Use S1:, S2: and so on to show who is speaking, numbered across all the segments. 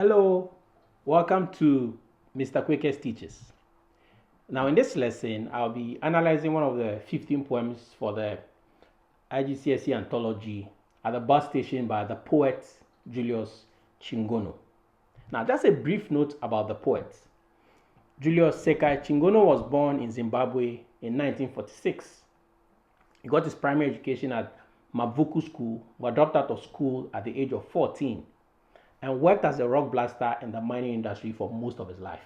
S1: Hello, welcome to Mr. Quickest Teaches. Now, in this lesson, I'll be analyzing one of the 15 poems for the IGCSE anthology at the bus station by the poet Julius Chingono. Now, just a brief note about the poet. Julius Chingono was born in Zimbabwe in 1946. He got his primary education at Mavuku School, but dropped out of school at the age of 14 and worked as a rock blaster in the mining industry for most of his life.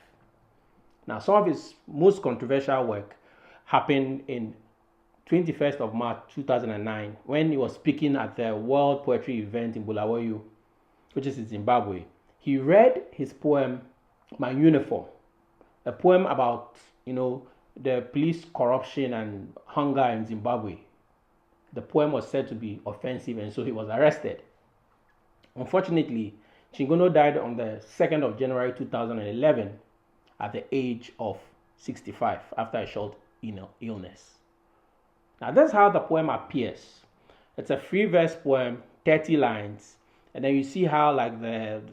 S1: Now, some of his most controversial work happened in 21st of March 2009 when he was speaking at the World Poetry event in Bulawayo, which is in Zimbabwe. He read his poem, My Uniform, a poem about, the police corruption and hunger in Zimbabwe. The poem was said to be offensive, and so he was arrested. Unfortunately, Chingono died on the 2nd of January 2011 at the age of 65 after a short illness. Now, that's how the poem appears. It's a free verse poem, 30 lines, and then you see how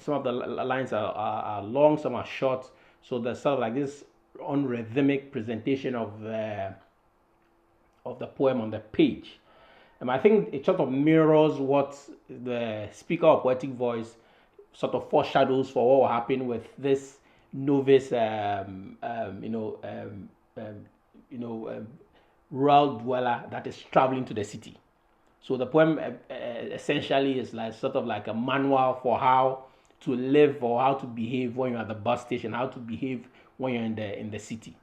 S1: some of the lines are long, some are short. So there's sort of like this unrhythmic presentation of the poem on the page. And I think it sort of mirrors what the speaker of poetic voice sort of foreshadows for what will happen with this novice, rural dweller that is traveling to the city. So the poem essentially is like sort of like a manual for how to live or how to behave when you're at the bus station, how to behave when you're in the city.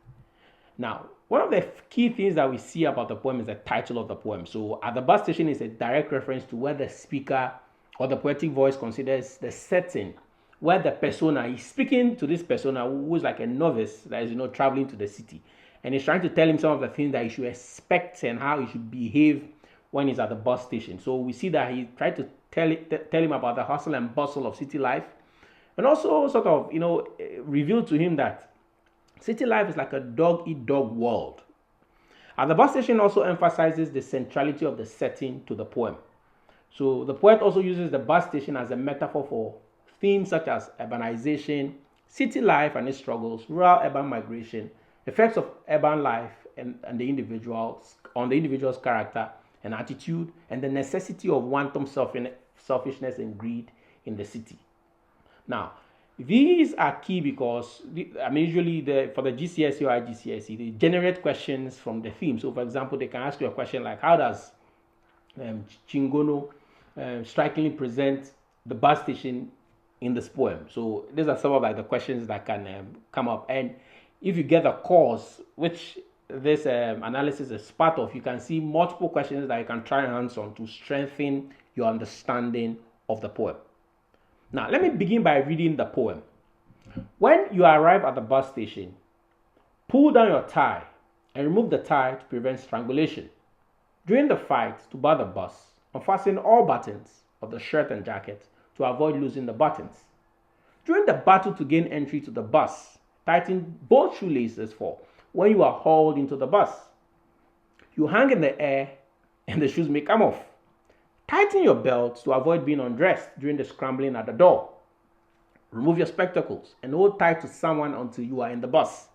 S1: Now, one of the key things that we see about the poem is the title of the poem. So at the bus station is a direct reference to where the speaker or the poetic voice considers the setting where the persona is speaking to this persona who is like a novice that is traveling to the city, and he's trying to tell him some of the things that he should expect and how he should behave when he's at the bus station. So we see that he tried to tell him about the hustle and bustle of city life, and also sort of reveal to him that city life is like a dog-eat-dog world. And the bus station also emphasizes the centrality of the setting to the poem. So the poet also uses the bus station as a metaphor for themes such as urbanization, city life and its struggles, rural-urban migration, effects of urban life and the individual's character and attitude, and the necessity of wanton selfishness and greed in the city. Now, these are key because usually for the GCSE or IGCSE, they generate questions from the theme. So, for example, they can ask you a question like, how does Chingono strikingly present the bus station in this poem? So these are some of the questions that can come up. And if you get the course, which this analysis is part of, you can see multiple questions that you can try and answer on to strengthen your understanding of the poem. Now, let me begin by reading the poem. When you arrive at the bus station, pull down your tie and remove the tie to prevent strangulation. During the fight to bar the bus, unfasten all buttons of the shirt and jacket to avoid losing the buttons. During the battle to gain entry to the bus, tighten both shoelaces for when you are hauled into the bus. You hang in the air and the shoes may come off. Tighten your belt to avoid being undressed during the scrambling at the door. Remove your spectacles and hold tight to someone until you are in the bus.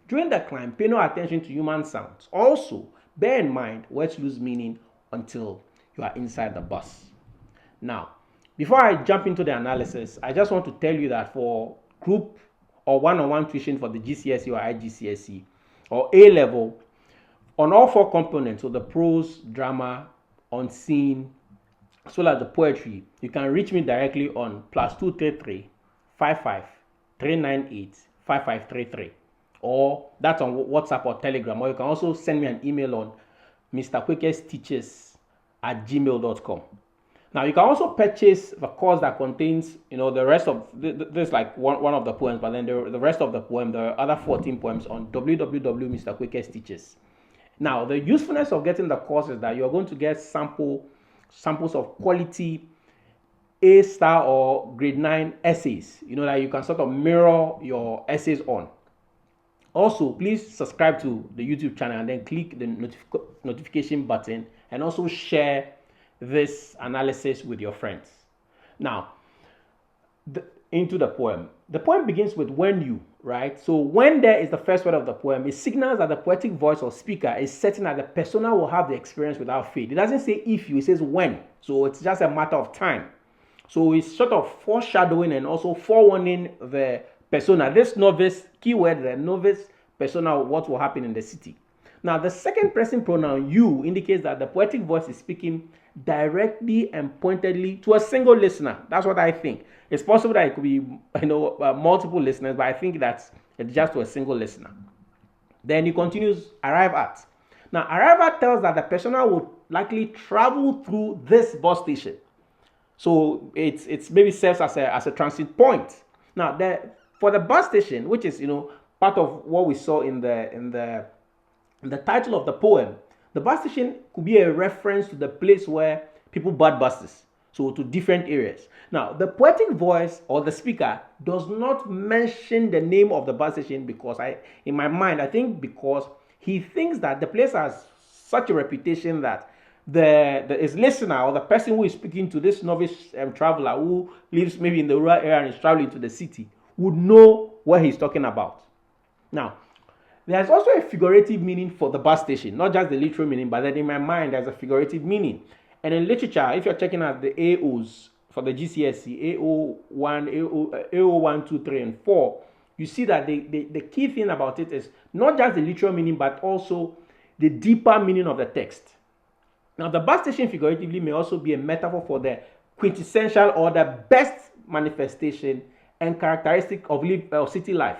S1: During the climb, pay no attention to human sounds. Also, bear in mind words lose meaning until you are inside the bus. Now, before I jump into the analysis, I just want to tell you that for group or one-on-one tuition for the GCSE or IGCSE or A level, on all four components, so the prose, drama, unseen, as well as the poetry, you can reach me directly on +233 55 398 5533, or that's on WhatsApp or Telegram, or you can also send me an email on mrquickestteachers@gmail.com. Now, you can also purchase the course that contains, the rest of this, like one of the poems, but then the rest of the poem, the other 14 poems on www.mrquickestteachers. Now, the usefulness of getting the course is that you're going to get samples of quality A-star or grade 9 essays, that you can sort of mirror your essays on. Also, please subscribe to the YouTube channel and then click the notification button, and also share this analysis with your friends. Now, into the poem. The poem begins with when you, right? So when there is the first word of the poem, it signals that the poetic voice or speaker is certain that the persona will have the experience without fail. It doesn't say if you, it says when. So it's just a matter of time. So it's sort of foreshadowing and also forewarning the persona. This novice, keyword, the novice persona, what will happen in the city. Now, the second person pronoun you indicates that the poetic voice is speaking directly and pointedly to a single listener. That's what I think. It's possible that it could be, multiple listeners, but I think that's it's just to a single listener. Then he continues, arrive at. Now, arrive at tells that the persona will likely travel through this bus station. So it's maybe serves as a transit point. Now, for the bus station, which is part of what we saw in the title of the poem, the bus station could be a reference to the place where people board buses, so to different areas. Now, the poetic voice or the speaker does not mention the name of the bus station because in my mind, I think because he thinks that the place has such a reputation that his listener or the person who is speaking to this novice traveler who lives maybe in the rural area and is traveling to the city would know what he's talking about. Now, there's also a figurative meaning for the bus station, not just the literal meaning, but then in my mind, there's a figurative meaning. And in literature, if you're checking out the AOs for the GCSE, AO1, 2, 3, and 4, you see that the key thing about it is not just the literal meaning, but also the deeper meaning of the text. Now, the bus station figuratively may also be a metaphor for the quintessential or the best manifestation and characteristic of city life,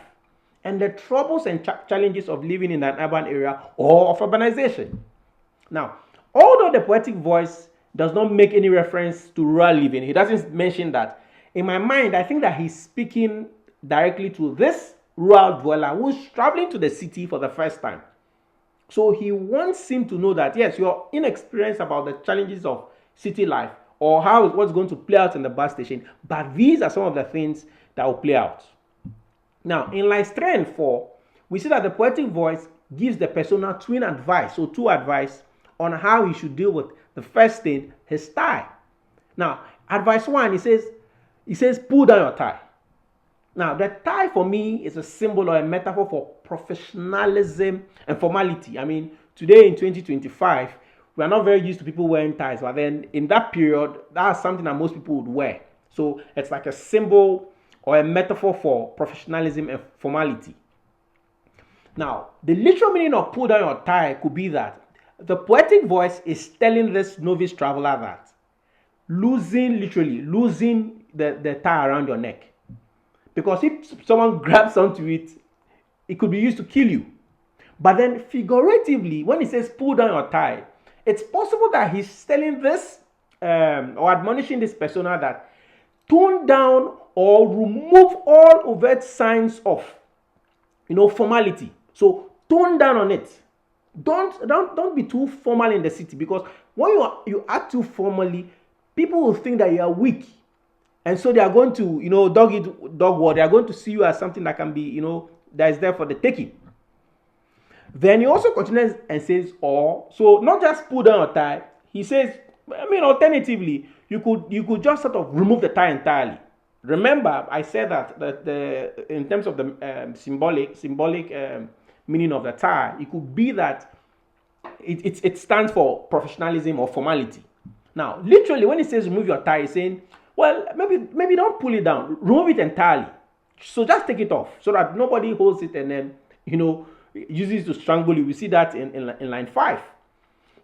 S1: and the troubles and challenges of living in an urban area or of urbanization. Now, although the poetic voice does not make any reference to rural living, he doesn't mention that. In my mind, I think that he's speaking directly to this rural dweller who's traveling to the city for the first time. So he wants him to know that, yes, you're inexperienced about the challenges of city life or what's going to play out in the bus station, but these are some of the things that will play out. Now, in lines 3 and 4, we see that the poetic voice gives the persona two advice on how he should deal with the first thing, his tie. Now, advice 1, he says, pull down your tie. Now, the tie for me is a symbol or a metaphor for professionalism and formality. I mean, today in 2025, we are not very used to people wearing ties, but then in that period, that's something that most people would wear. So it's like a symbol or a metaphor for professionalism and formality. Now, the literal meaning of pull down your tie could be that the poetic voice is telling this novice traveler that losing the tie around your neck. Because if someone grabs onto it, it could be used to kill you. But then figuratively, when he says pull down your tie, it's possible that he's telling this or admonishing this persona that tone down or remove all overt signs of formality. So tone down on it. Don't be too formal in the city, because when you act too formally, people will think that you are weak. And so they are going to, dog eat dog walk. They are going to see you as something that can be, that is there for the taking. Then he also continues and says, so not just pull down your tie. He says, alternatively, you could just sort of remove the tie entirely. Remember, I said that in terms of the symbolic meaning of the tie, it could be that it stands for professionalism or formality. Now, literally, when he says remove your tie, he's saying, well, maybe don't pull it down. Remove it entirely. So just take it off so that nobody holds it and then, uses it to strangle you. We see that in line 5.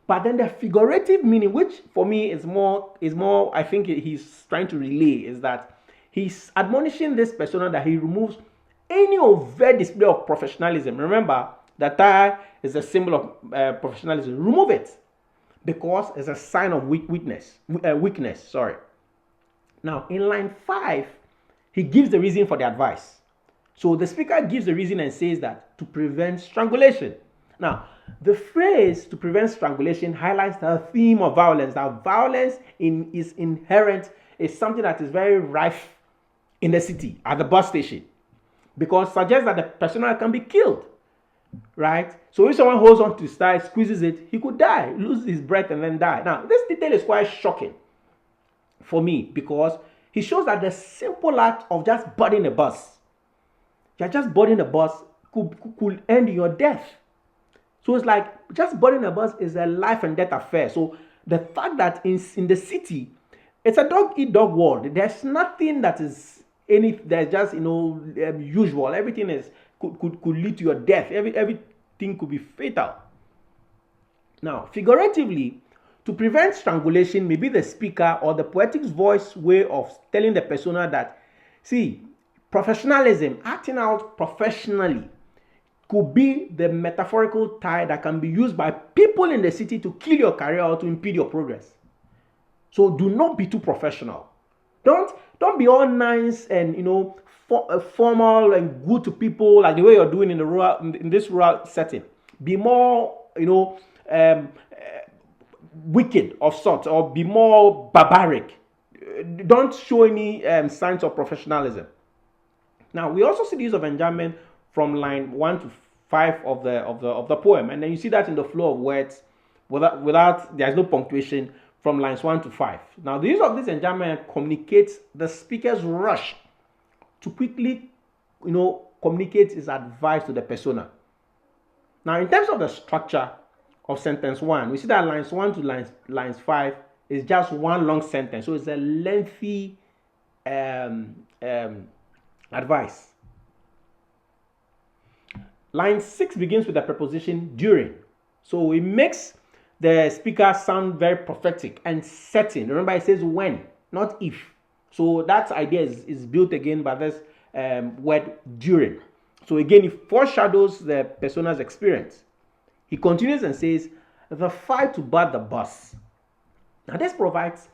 S1: But then the figurative meaning, which for me is more, I think he's trying to relay, is that he's admonishing this persona that he removes any overt display of professionalism. Remember, the tie is a symbol of professionalism. Remove it because it's a sign of weakness. Now, in line 5, he gives the reason for the advice. So the speaker gives the reason and says that to prevent strangulation. Now, the phrase to prevent strangulation highlights the theme of violence. That violence is inherent, is something that is very rife in the city, at the bus station, because it suggests that the persona can be killed, right? So if someone holds on to his tie, squeezes it, he could die, lose his breath and then die. Now, this detail is quite shocking for me because he shows that the simple act of just boarding a bus, you're just boarding a bus, could end your death. So it's like just boarding a bus is a life and death affair. So the fact that in the city, it's a dog eat dog world. There's nothing that is there's just usual. Everything is could lead to your death. Everything could be fatal. Now, figuratively, to prevent strangulation, maybe the speaker or the poetic's voice way of telling the persona that, see, professionalism, acting out professionally, could be the metaphorical tie that can be used by people in the city to kill your career or to impede your progress. So do not be too professional. Don't be all nice and formal and good to people like the way you're doing in this rural setting. Be more wicked of sorts, or be more barbaric. Don't show any signs of professionalism. Now we also see the use of enjambment from line 1 to 5 of the poem, and then you see that in the flow of words without there's no punctuation from lines 1 to 5. Now the use of this enjambment communicates the speaker's rush to quickly communicate his advice to the persona. Now in terms of the structure of sentence 1, we see that lines 1 to lines 5 is just one long sentence, so it's a lengthy advice. Line 6 begins with the preposition during, so it makes the speaker sound very prophetic and certain. Remember, it says when, not if. So that idea is built again by this word during. So again, it foreshadows the persona's experience. He continues and says, the fight to board the bus. Now this provides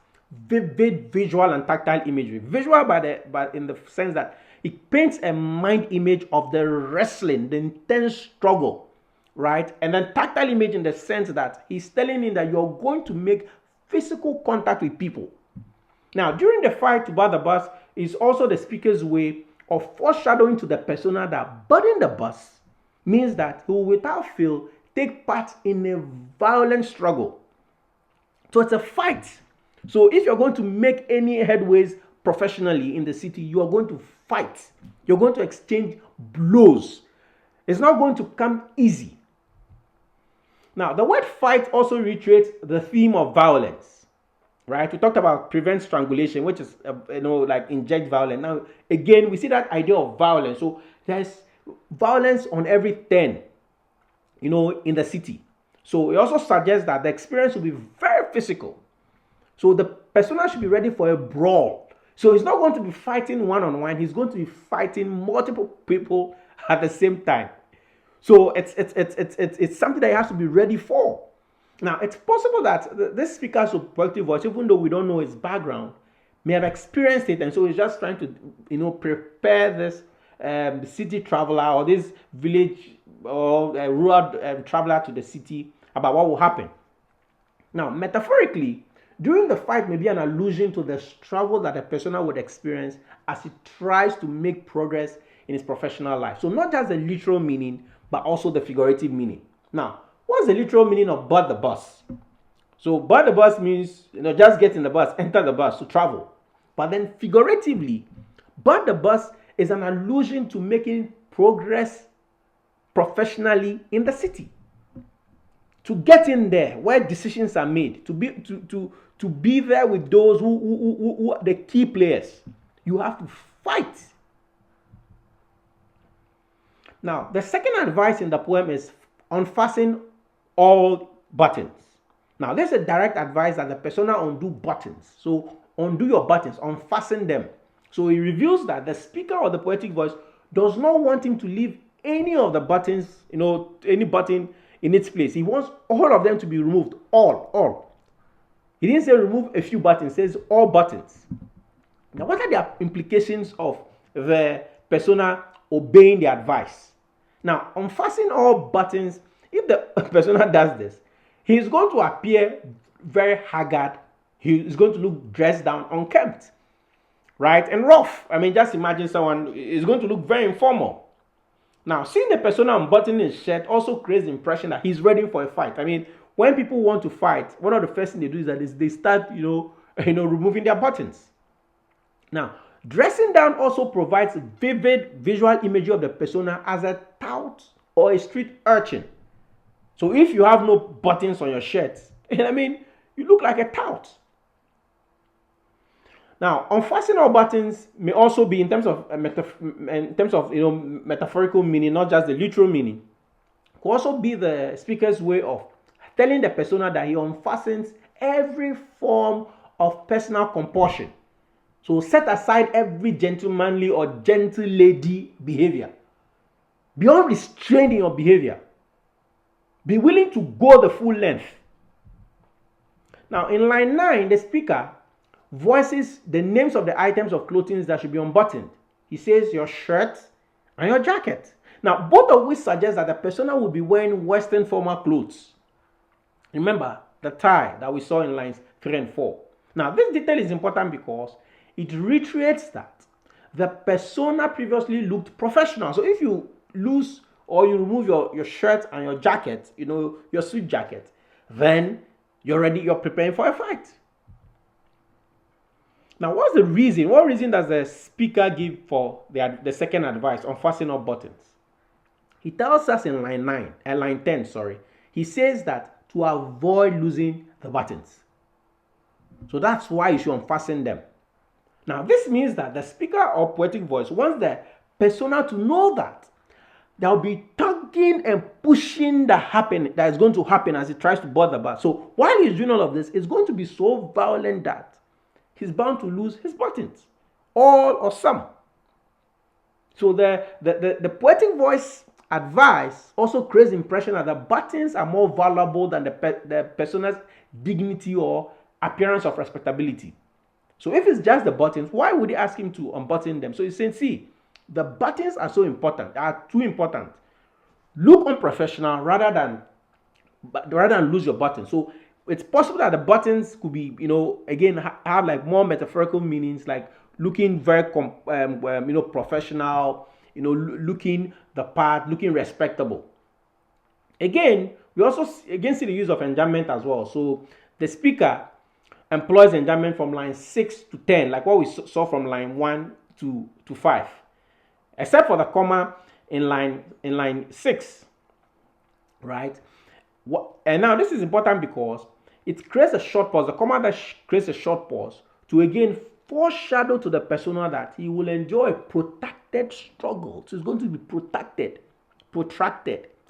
S1: vivid visual and tactile imagery. Visual but in the sense that it paints a mind image of the wrestling, the intense struggle, right? And then tactile image in the sense that he's telling him that you're going to make physical contact with people. Now, during the fight to board the bus is also the speaker's way of foreshadowing to the persona that boarding the bus means that he will without fail take part in a violent struggle. So it's a fight. So if you're going to make any headways professionally in the city, you are going to fight. You're going to exchange blows. It's not going to come easy. Now, the word fight also reiterates the theme of violence, right? We talked about prevent strangulation, which is, like inject violence. Now, again, we see that idea of violence. So there's violence on every turn, in the city. So it also suggests that the experience will be very physical. So the persona should be ready for a brawl. So he's not going to be fighting one-on-one. He's going to be fighting multiple people at the same time. So it's something that he has to be ready for. Now, it's possible that this speaker's poetic voice, even though we don't know his background, may have experienced it, and so he's just trying to, prepare this city traveler or this village or rural traveler to the city about what will happen. Now, metaphorically, during the fight may be an allusion to the struggle that a persona would experience as he tries to make progress in his professional life. So not just the literal meaning, but also the figurative meaning. Now, what's the literal meaning of board the bus? So board the bus means, just get in the bus, enter the bus to travel. But then figuratively, board the bus is an allusion to making progress professionally in the city. To get in there where decisions are made, to be there with those who are the key players, you have to fight. Now, the second advice in the poem is unfasten all buttons. Now, this is a direct advice that the persona undo buttons. So, undo your buttons, unfasten them. So, he reveals that the speaker or the poetic voice does not want him to leave any of the buttons, any button in its place. He wants all of them to be removed, all. He didn't say remove a few buttons, he says all buttons. Now, what are the implications of the persona obeying the advice? Now, unfasten all buttons, if the persona does this, he is going to appear very haggard. He is going to look dressed down, unkempt, right? And rough. I mean, just imagine someone is going to look very informal. Now, seeing the persona unbuttoning his shirt also creates the impression that he's ready for a fight. I mean, when people want to fight, one of the first things they do is that they start, removing their buttons. Now, dressing down also provides vivid visual imagery of the persona as a tout or a street urchin. So if you have no buttons on your shirt, I mean, you look like a tout. Now, unfastening all buttons may also be in terms of metaphorical meaning, not just the literal meaning. Could also be the speaker's way of telling the persona that he unfastens every form of personal compulsion. So set aside every gentlemanly or gentle lady behavior. Be unrestrained in your behavior. Be willing to go the full length. Now, in line 9, the speaker voices the names of the items of clothing that should be unbuttoned. He says your shirt and your jacket. Now, both of which suggest that the persona will be wearing Western formal clothes. Remember the tie that we saw in lines 3 and 4. Now, this detail is important because it reiterates that the persona previously looked professional. So if you lose or you remove your shirt and your jacket, your suit jacket, then you're ready, you're preparing for a fight. Now, what's the reason? What reason does the speaker give for the second advice on fastening up buttons? He tells us in line 10, he says that to avoid losing the buttons. So that's why you should unfasten them. Now, this means that the speaker or poetic voice wants the persona to know that there will be tugging and pushing that is going to happen as he tries to board the bus. So while he's doing all of this, it's going to be so violent that he's bound to lose his buttons, all or some. So the poetic voice advice also creates the impression that the buttons are more valuable than the persona's dignity or appearance of respectability. So if it's just the buttons, why would he ask him to unbutton them? So he's saying, see, the buttons are so important, they are too important. Look unprofessional rather than lose your buttons. So it's possible that the buttons could be, again, have like more metaphorical meanings, like looking very, professional, looking the part, looking respectable. Again, we also see the use of enjambment as well. So the speaker employs enjambment from line 6 to 10, like what we saw from line 1 to 5, except for the comma in line 6, right? And now this is important because it creates a short pause. The comma that creates a short pause to again foreshadow to the persona that he will enjoy a protracted struggle. So it's going to be protracted,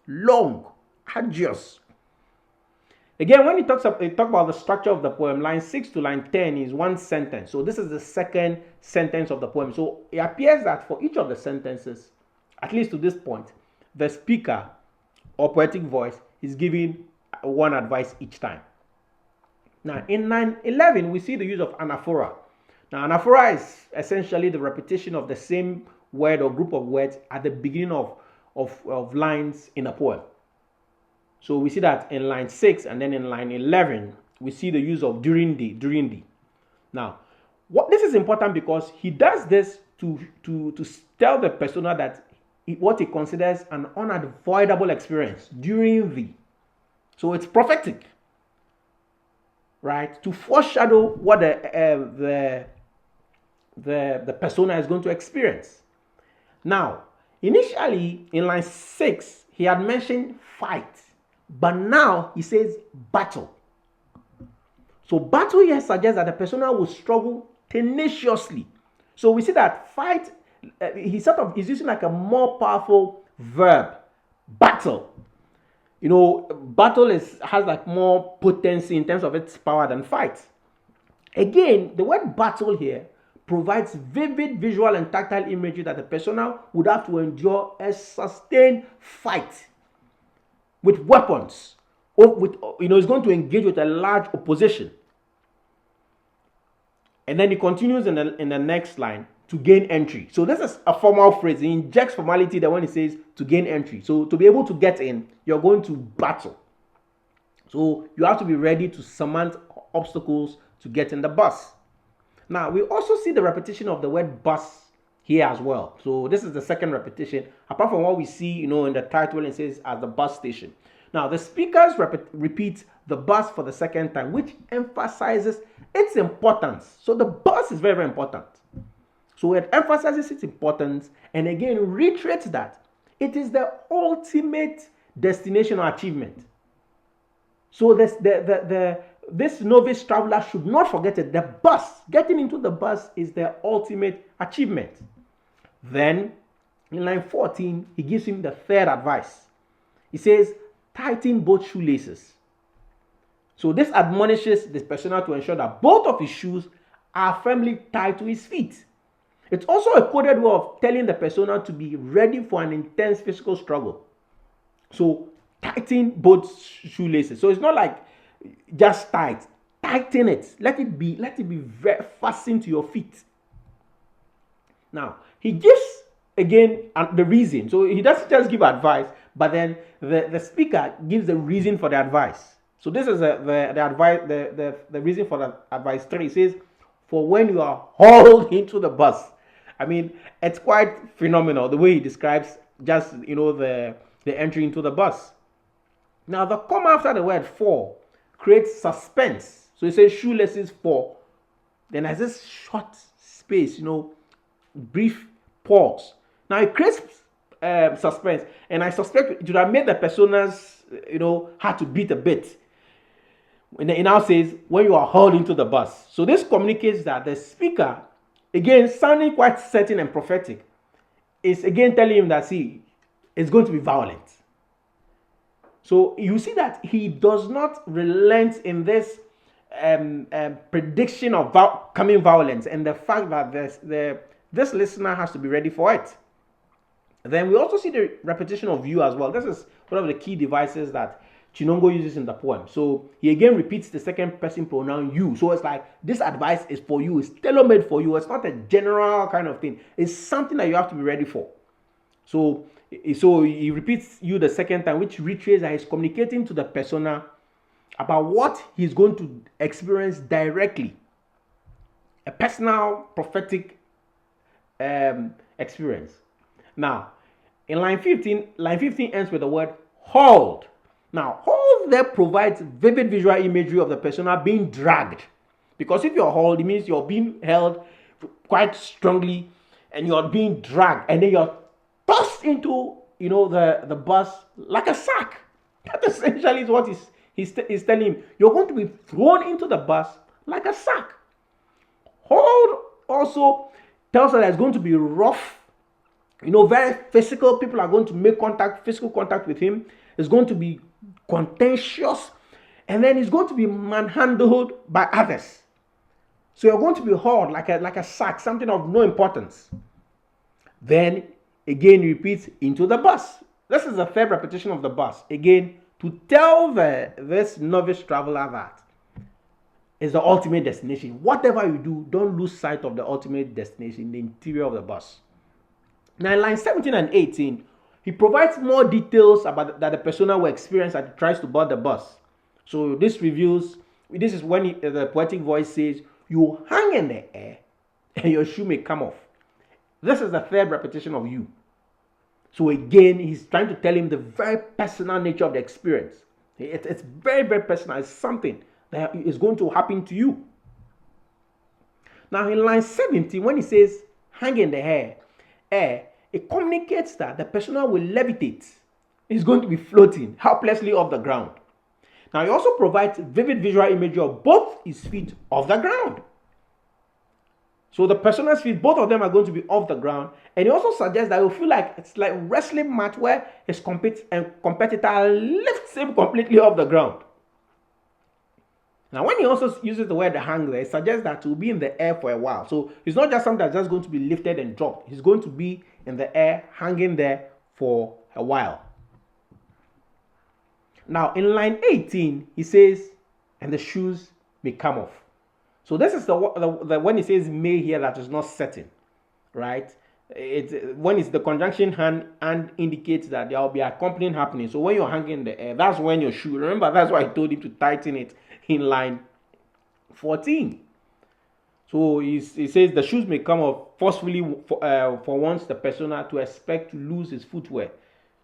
S1: long, arduous. Again, when he talk about the structure of the poem, line 6 to line 10 is one sentence. So this is the second sentence of the poem. So it appears that for each of the sentences, at least to this point, the speaker or poetic voice is giving one advice each time. Now, in line 11, we see the use of anaphora. Now, anaphora is essentially the repetition of the same word or group of words at the beginning of lines in a poem. So we see that in line 6 and then in line 11, we see the use of during the. Now, this is important because he does this to tell the persona that what he considers an unavoidable experience during the. So it's prophetic, right? To foreshadow what the persona is going to experience. Now, initially in line 6, he had mentioned fight. But now he says battle. So battle here suggests that the persona will struggle tenaciously. So we see that fight, he's using like a more powerful verb, battle. Battle has like more potency in terms of its power than fight. Again, the word battle here provides vivid visual and tactile imagery that the persona would have to endure a sustained fight with weapons, is going to engage with a large opposition. And then he continues in the next line to gain entry. So this is a formal phrase. He injects formality there when he says to gain entry. So to be able to get in, you're going to battle. So you have to be ready to surmount obstacles to get in the bus. Now we also see the repetition of the word bus here as well. So this is the second repetition, apart from what we see, in the title when it says at the bus station. Now the speakers repeat the bus for the second time, which emphasizes its importance. So the bus is very, very important. So it emphasizes its importance and again reiterates that it is the ultimate destination or achievement. So this novice traveler should not forget it. The bus, getting into the bus is the ultimate achievement. Then in line 14, he gives him the third advice. He says, tighten both shoelaces. So this admonishes this persona to ensure that both of his shoes are firmly tied to his feet. It's also a coded way of telling the persona to be ready for an intense physical struggle. So tighten both shoelaces. So it's not like just tight. Tighten it. Let it be very fastened to your feet. Now, he gives again the reason. So he doesn't just give advice, but then the speaker gives the reason for the advice. So this is the advice, the reason for the advice 3. It says, for when you are hauled into the bus. I mean, it's quite phenomenal the way he describes just, the entry into the bus. Now, the comma after the word for creates suspense. So it says shoelaces for. Then there's this short space, brief pause. Now it creates suspense, and I suspect it would have made the personas, had to beat a bit. And it now says, when you are hauled into the bus. So this communicates that the speaker, again, sounding quite certain and prophetic, is again telling him that, see, it's going to be violent. So you see that he does not relent in this prediction of coming violence and the fact that this listener has to be ready for it. Then we also see the repetition of you as well. This is one of the key devices that Chingono uses in the poem. So he again repeats the second person pronoun you. So it's like this advice is for you. It's tailor-made for you. It's not a general kind of thing. It's something that you have to be ready for. So he repeats you the second time, which reiterates that he's communicating to the persona about what he's going to experience directly. A personal prophetic experience. Now, in line 15 ends with the word hauled. Now, hauled there provides vivid visual imagery of the persona being dragged. Because if you're hauled, it means you're being held quite strongly and you're being dragged. And then you're tossed into, the bus like a sack. That essentially is what he's telling him. You're going to be thrown into the bus like a sack. Hauled also tells us that it's going to be rough, very physical. People are going to make physical contact with him. It's going to be contentious, and then he's going to be manhandled by others. So you're going to be hauled like a sack, something of no importance. Then again he repeats into the bus. This is the third repetition of the bus. Again, to tell this novice traveler that is the ultimate destination. Whatever you do, don't lose sight of the ultimate destination, the interior of the bus. Now in line 17 and 18, he provides more details about that the persona will experience as he tries to board the bus. So this is when the poetic voice says, you hang in the air and your shoe may come off. This is the third repetition of you. So again, he's trying to tell him the very personal nature of the experience. It's very, very personal. It's something that is going to happen to you. Now in line 17, when he says hang in the air, it communicates that the persona will levitate. He's going to be floating helplessly off the ground. Now he also provides vivid visual imagery of both his feet off the ground. So the persona's feet, both of them are going to be off the ground. And he also suggests that you feel like it's like wrestling match where his competitor lifts him completely off the ground. Now when he also uses the word hang there, it suggests that he will be in the air for a while. So it's not just something that's just going to be lifted and dropped. He's going to be in the air, hanging there for a while. Now in line 18, he says, and the shoes may come off. So this is the when he says may here, that is not certain, right? When it's the conjunction and indicates that there will be accompanying happening. So when you're hanging in the air, that's when your shoe. Remember, that's why I told him to tighten it in line 14. So he says the shoes may come off forcefully for once the persona to expect to lose his footwear.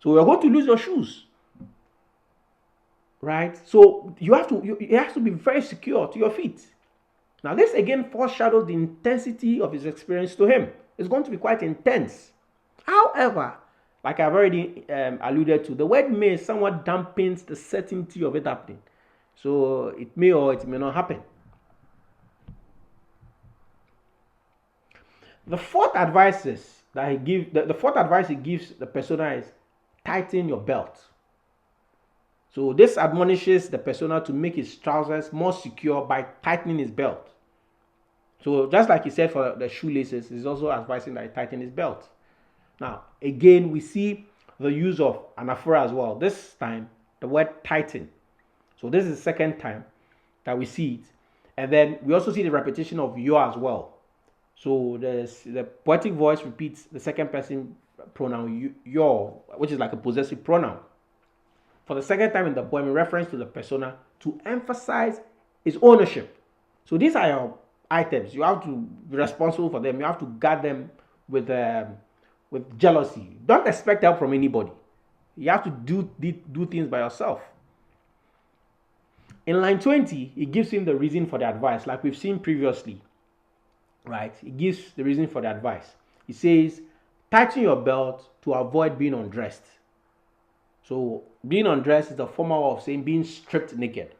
S1: So you're going to lose your shoes, right? So you have to be very secure to your feet. Now this again foreshadows the intensity of his experience to him. It's going to be quite intense. However, like I've already alluded to, the word may somewhat dampens the certainty of it happening. So it may or it may not happen. The fourth advice he gives the persona is tighten your belt. So this admonishes the persona to make his trousers more secure by tightening his belt. So just like he said for the shoelaces, he's also advising that he tighten his belt. Now, again, we see the use of anaphora as well. This time, the word tighten. So this is the second time that we see it. And then we also see the repetition of your as well. So the poetic voice repeats the second person pronoun your, which is like a possessive pronoun, for the second time in the poem in reference to the persona to emphasize his ownership. So these are your items. You have to be responsible for them. You have to guard them with jealousy. Don't expect help from anybody. You have to do things by yourself. In line 20, he gives him the reason for the advice, like we've seen previously. Right? He gives the reason for the advice. He says, tighten your belt to avoid being undressed. So being undressed is the formal way of saying being stripped naked.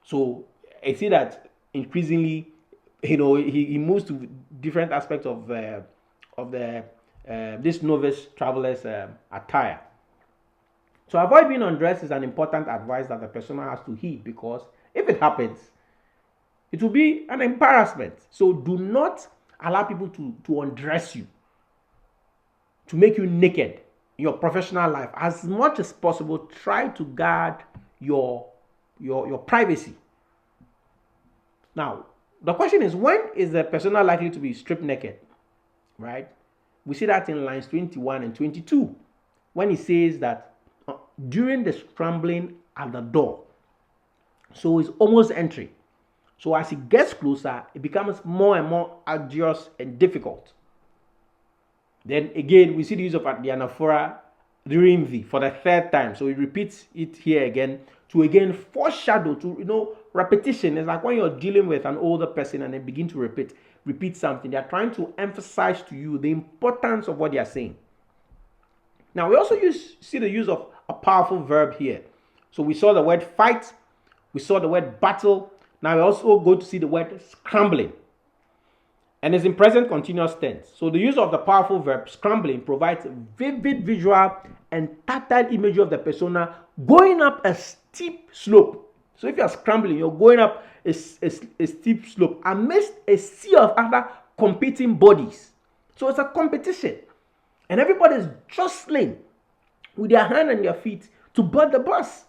S1: So I see that increasingly, he moves to different aspects of this novice traveler's attire. So avoid being undressed is an important advice that the persona has to heed, because if it happens, it will be an embarrassment. So do not allow people to undress you, to make you naked in your professional life. As much as possible, try to guard your privacy. Now, the question is, when is the persona likely to be stripped naked? Right? We see that in lines 21 and 22, when he says that during the scrambling at the door. So it's almost entering. So as it gets closer, it becomes more and more arduous and difficult. Then again, we see the use of the anaphora during for the third time. So he repeats it here again to again foreshadow, to repetition. It's like when you're dealing with an older person and they begin to repeat something. They are trying to emphasize to you the importance of what they are saying. Now we also see the use of a powerful verb here. So we saw the word fight, we saw the word battle. Now we also go to see the word scrambling. And it's in present continuous tense. So the use of the powerful verb scrambling provides vivid visual and tactile imagery of the persona going up a steep slope. So if you're scrambling, you're going up a steep slope amidst a sea of other competing bodies. So it's a competition. And everybody is jostling with their hand and their feet to board the bus.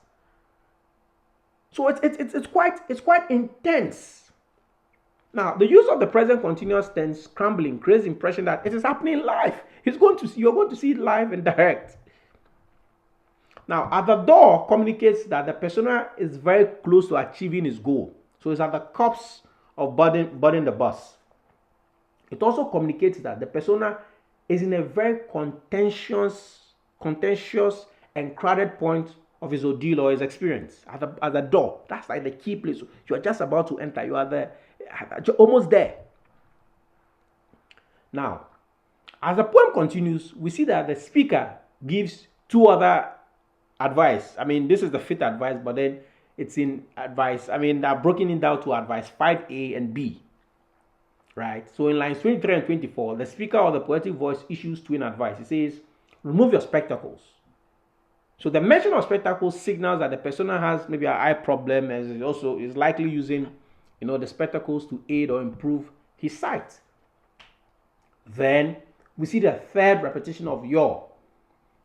S1: So it's quite intense. Now, the use of the present continuous tense scrambling creates the impression that it is happening live. You're going to see it live and direct. Now, at the door communicates that the persona is very close to achieving his goal. So it's at the cusp of boarding the bus. It also communicates that the persona is in a very contentious and crowded point of his ordeal or his experience at the door. That's like the key place. You are just about to enter. You are there, almost there. Now, as the poem continues, we see that the speaker gives two other advice. I mean, this is the fifth advice, but then it's in advice. I mean, they're broken it down to advice 5A and B. Right? So in lines 23 and 24, the speaker or the poetic voice issues twin advice. It says, remove your spectacles. So the mention of spectacles signals that the persona has maybe an eye problem, and also is likely using, the spectacles to aid or improve his sight. Then we see the third repetition of your.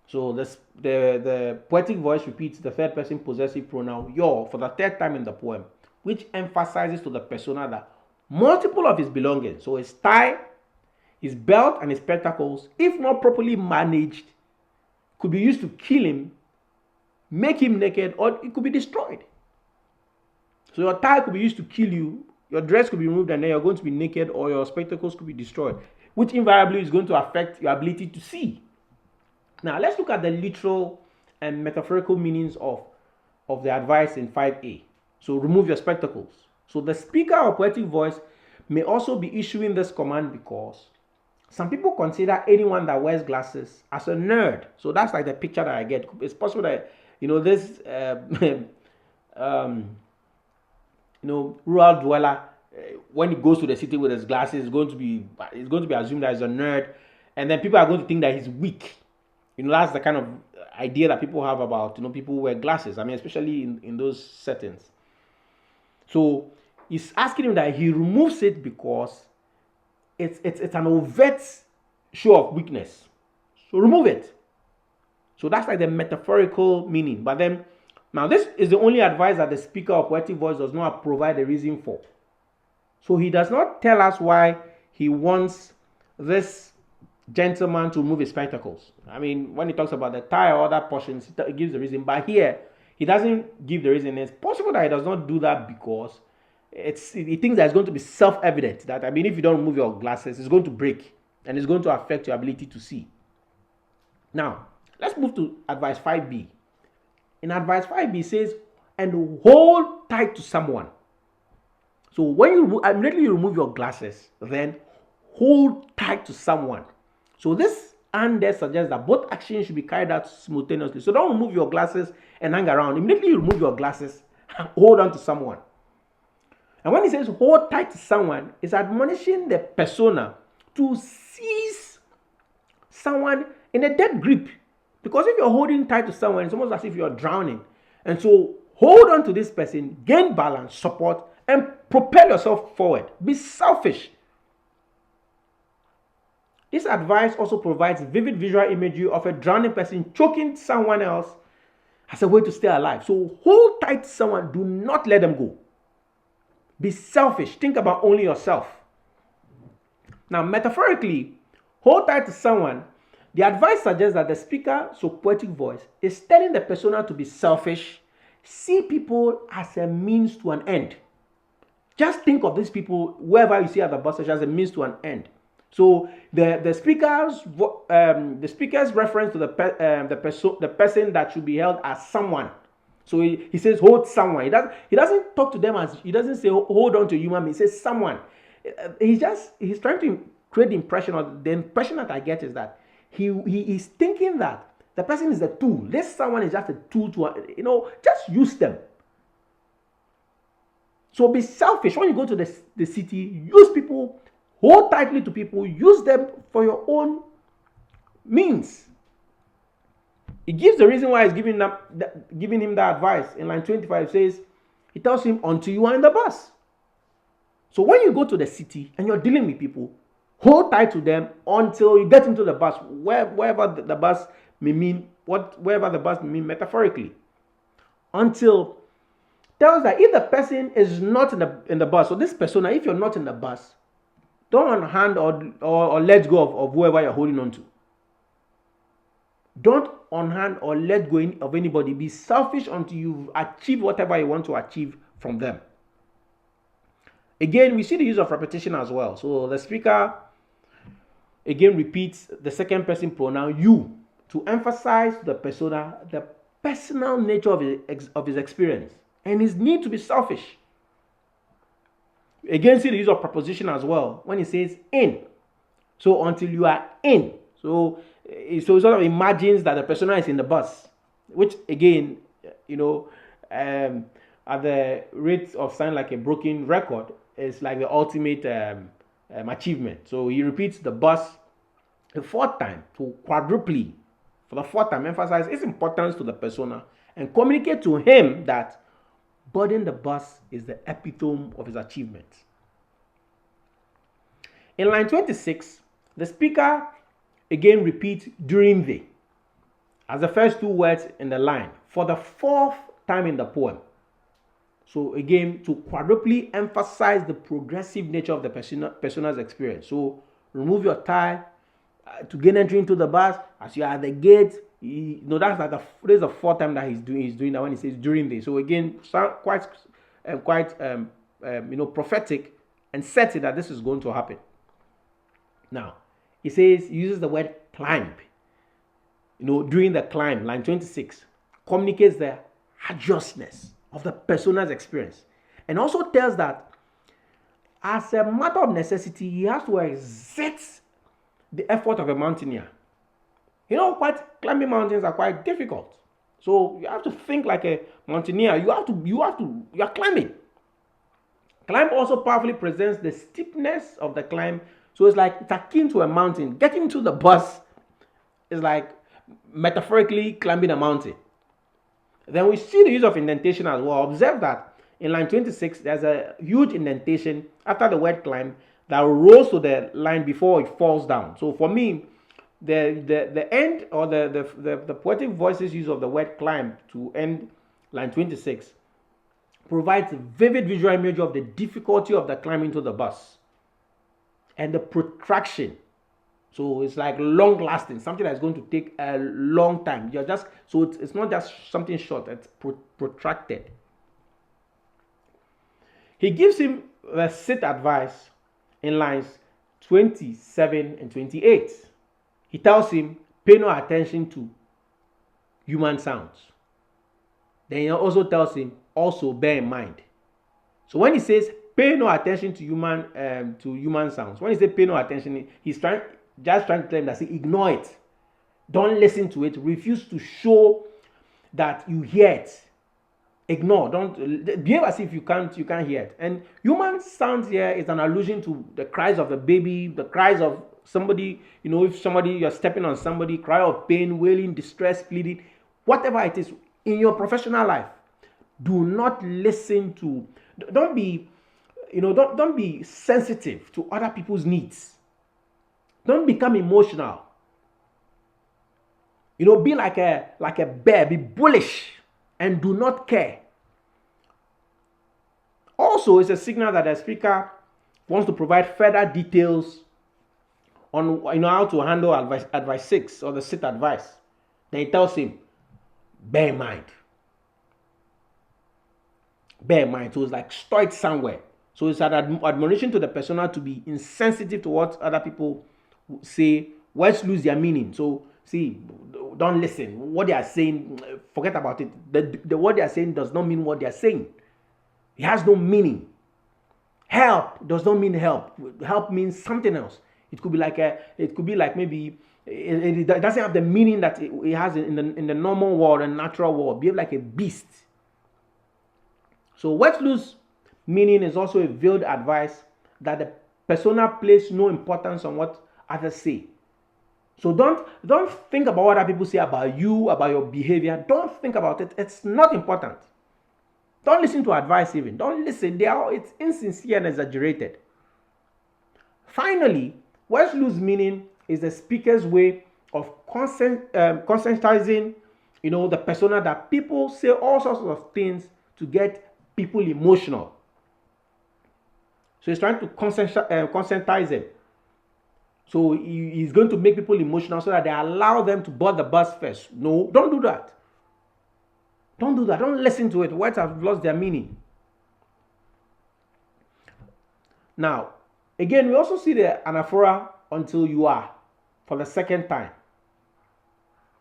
S1: So the poetic voice repeats the third person possessive pronoun your for the third time in the poem, which emphasizes to the persona that multiple of his belongings, so his tie, his belt, and his spectacles, if not properly managed, could be used to kill him, make him naked, or it could be destroyed. So your tie could be used to kill you, your dress could be removed, and then you're going to be naked, or your spectacles could be destroyed, which invariably is going to affect your ability to see. Now, let's look at the literal and metaphorical meanings of the advice in 5A. So remove your spectacles. So the speaker or poetic voice may also be issuing this command because Some people consider anyone that wears glasses as a nerd. So that's like the picture that I get. It's possible that, this um, rural dweller, when he goes to the city with his glasses, it's going to be assumed that he's a nerd, and then people are going to think that he's weak. That's the kind of idea that people have about people who wear glasses. I mean, especially in those settings. So he's asking him that he removes it because it's an overt show of weakness. So remove it. So that's like the metaphorical meaning. But then, now this is the only advice that the speaker of poetic voice does not provide a reason for. So he does not tell us why he wants this gentleman to remove his spectacles. I mean, when he talks about the tie or other portions, he gives the reason. But here, he doesn't give the reason. It's possible that he does not do that because he thinks that it's going to be self-evident that, if you don't remove your glasses, it's going to break and it's going to affect your ability to see. Now, let's move to advice 5B. In advice 5B, it says, and hold tight to someone. So when you immediately remove your glasses, then hold tight to someone. So this and there suggests that both actions should be carried out simultaneously. So don't remove your glasses and hang around. Immediately you remove your glasses and hold on to someone. And when he says hold tight to someone, it's admonishing the persona to seize someone in a dead grip. Because if you're holding tight to someone, it's almost as if you're drowning. And so hold on to this person, gain balance, support, and propel yourself forward. Be selfish. This advice also provides vivid visual imagery of a drowning person choking someone else as a way to stay alive. So hold tight to someone. Do not let them go. Be selfish. Think about only yourself. Now, metaphorically, hold tight to someone. The advice suggests that the speaker, so poetic voice, is telling the persona to be selfish, see people as a means to an end. Just think of these people, wherever you see at the bus station, as a means to an end. So the speaker's reference to the person that should be held as someone. So he says hold someone. He doesn't talk to them as, he doesn't say hold on to a human being. He says someone. He's trying to create the impression, or the impression that I get is that he is thinking that the person is a tool. This someone is just a tool to just use them. So be selfish. When you go to the city, use people, hold tightly to people, use them for your own means. He gives the reason why he's giving him that advice. In line 25, it says, he tells him, until you are in the bus. So when you go to the city and you're dealing with people, hold tight to them until you get into the bus, wherever the bus may mean, wherever the bus may mean metaphorically. Until tells that if the person is not in the bus, so this persona, if you're not in the bus, don't unhand or let go of whoever you're holding on to. Don't unhand or let go of anybody. Be selfish until you've achieved whatever you want to achieve from them. Again, we see the use of repetition as well. So the speaker again repeats the second person pronoun you to emphasize the persona, the personal nature of his experience and his need to be selfish. Again, see the use of preposition as well when he says in. So until you are in. So it sort of imagines that the persona is in the bus, which again, at the rate of sounding like a broken record, is like the ultimate achievement. So he repeats the bus a fourth time to quadruply, for the fourth time, emphasize its importance to the persona and communicate to him that boarding the bus is the epitome of his achievement. In line 26, the speaker again repeats during the as the first two words in the line for the fourth time in the poem. So again, to quadruply emphasize the progressive nature of the persona's experience. So remove your tie to gain entry into the bus. As you are at the gate, that's like this is the fourth time that he's doing that when he says during this. So again, quite prophetic and sets it that this is going to happen. Now, he uses the word climb. During the climb, line 26, communicates the arduousness of the persona's experience. And also tells that as a matter of necessity, he has to exert the effort of a mountaineer. You know, climbing mountains are quite difficult. So you have to think like a mountaineer. You are climbing. Climb also powerfully presents the steepness of the climb. So it's akin to a mountain. Getting to the bus is like metaphorically climbing a mountain. Then we see the use of indentation as well. Observe that in line 26, there's a huge indentation after the word climb that rolls to the line before it falls down. So for me, the end or the poetic voices use of the word climb to end line 26 provides a vivid visual image of the difficulty of the climb into the bus and the protraction. So it's like long lasting, something that's going to take a long time. It's not just something short, it's protracted. He gives him the sit advice in lines 27 and 28. He tells him, pay no attention to human sounds. Then he also tells him, also bear in mind. So when he says pay no attention to human sounds, when he says pay no attention, he's trying to tell him that ignore it. Don't listen to it. Refuse to show that you hear it. Ignore. Don't behave as if you can't hear it. And human sounds here is an allusion to the cries of a baby, the cries of somebody, if you're stepping on somebody, cry of pain, wailing, distress, pleading, whatever it is in your professional life. Do not listen to, don't be sensitive to other people's needs. Don't become emotional. Be like a bear, be bullish and do not care. Also, it's a signal that the speaker wants to provide further details on how to handle advice 6 or the sit advice. Then he tells him, bear in mind. Bear in mind. So it's like store it somewhere. So it's an admonition to the persona to be insensitive to what other people say. Words lose their meaning. So don't listen. What they are saying, forget about it. The what they are saying does not mean what they are saying. It has no meaning. Help does not mean help. Help means something else. It could be like maybe it doesn't have the meaning that it has in the normal world and natural world. Behave like a beast. So words lose meaning is also a veiled advice that the persona place no importance on what others say. So don't think about what other people say about you, about your behavior. Don't think about it. It's not important. Don't listen to advice even. Don't listen. It's insincere and exaggerated. Finally, words lose meaning is the speaker's way of conscientizing, the persona that people say all sorts of things to get people emotional. So he's trying to conscientize them. So he's going to make people emotional so that they allow them to board the bus first. No, don't do that. Don't do that. Don't listen to it. Words have lost their meaning. Now, again, we also see the anaphora until you are for the second time.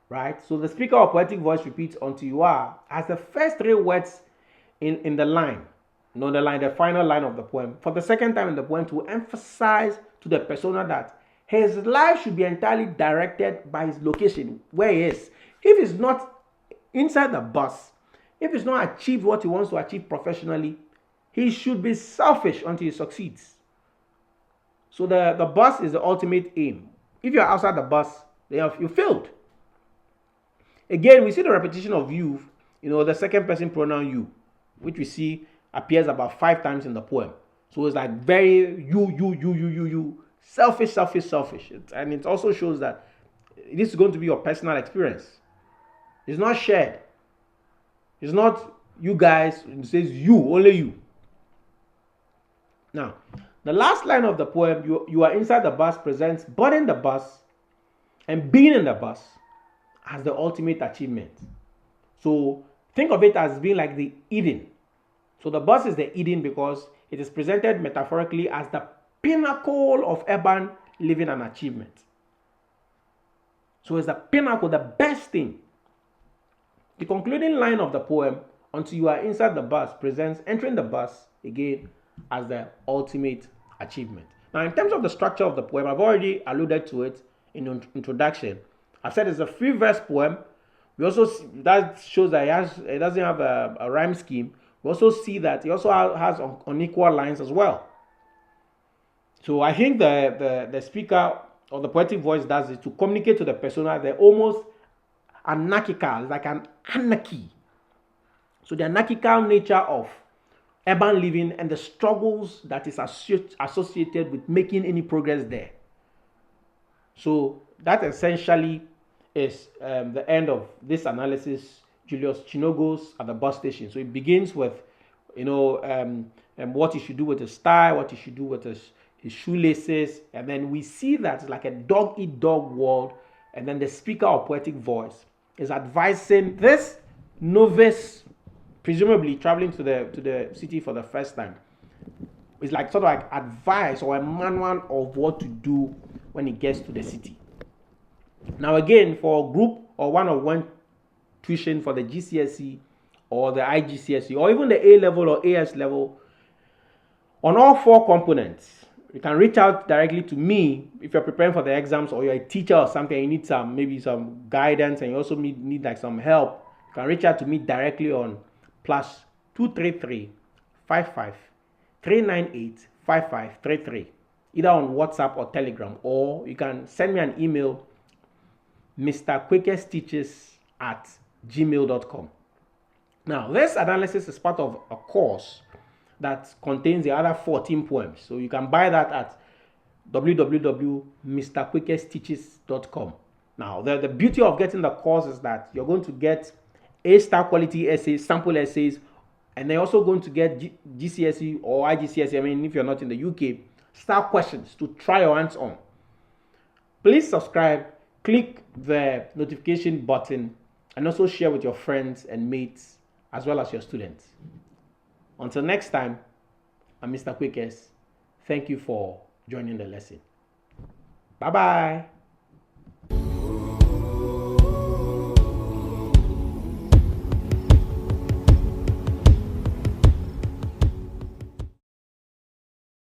S1: Right? So the speaker of poetic voice repeats until you are as the first 3 words in the line. The final line of the poem. For the second time in the poem to emphasize to the persona that his life should be entirely directed by his location, where he is. If he's not inside the bus, if he's not achieved what he wants to achieve professionally, he should be selfish until he succeeds. So the bus is the ultimate aim. If you're outside the bus, then you failed. Again, we see the repetition of you, the second person pronoun you, which we see appears about 5 times in the poem. So it's like very you, selfish. And it also shows that this is going to be your personal experience. It's not shared. It's not you guys. It says you, only you. Now, the last line of the poem, you are inside the bus, presents boarding the bus and being in the bus as the ultimate achievement. So think of it as being like the Eden. So the bus is the Eden because it is presented metaphorically as the pinnacle of urban living and achievement. So it's the pinnacle, the best thing. The concluding line of the poem, until you are inside the bus, presents entering the bus again as the ultimate achievement. Now, in terms of the structure of the poem, I've already alluded to it in the introduction. I've said it's a free verse poem. We also see, that shows that it doesn't have a rhyme scheme. We also see that it also has unequal lines as well. So I think the speaker or the poetic voice does it to communicate to the persona the almost anarchical, like an anarchy. So the anarchical nature of urban living and the struggles that is associated with making any progress there. So that essentially is the end of this analysis. Julius Chingono's at the bus station. So it begins with, what he should do with his tie, what he should do with his shoelaces, and then we see that it's like a dog-eat-dog world. And then the speaker of poetic voice is advising this novice, presumably traveling to the city for the first time. It's like sort of like advice or a manual of what to do when he gets to the city. Now again, for group or one-on-one tuition for the GCSE or the IGCSE or even the A level or AS level, on all 4 components, you can reach out directly to me if you're preparing for the exams or you're a teacher or something, you need maybe some guidance and you also need like some help. You can reach out to me directly on +233 55 398 5533, either on WhatsApp or Telegram, or you can send me an email, mrquickesteaches@gmail.com. Now, this analysis is part of a course that contains the other 14 poems. So you can buy that at www.mrquickesteaches.com. Now, the beauty of getting the course is that you're going to get A-star quality essays, sample essays, and they're also going to get GCSE or IGCSE, if you're not in the UK, star questions to try your hands on. Please subscribe, click the notification button, and also share with your friends and mates as well as your students. Until next time, I'm Mr. Quickest. Thank you for joining the lesson. Bye-bye.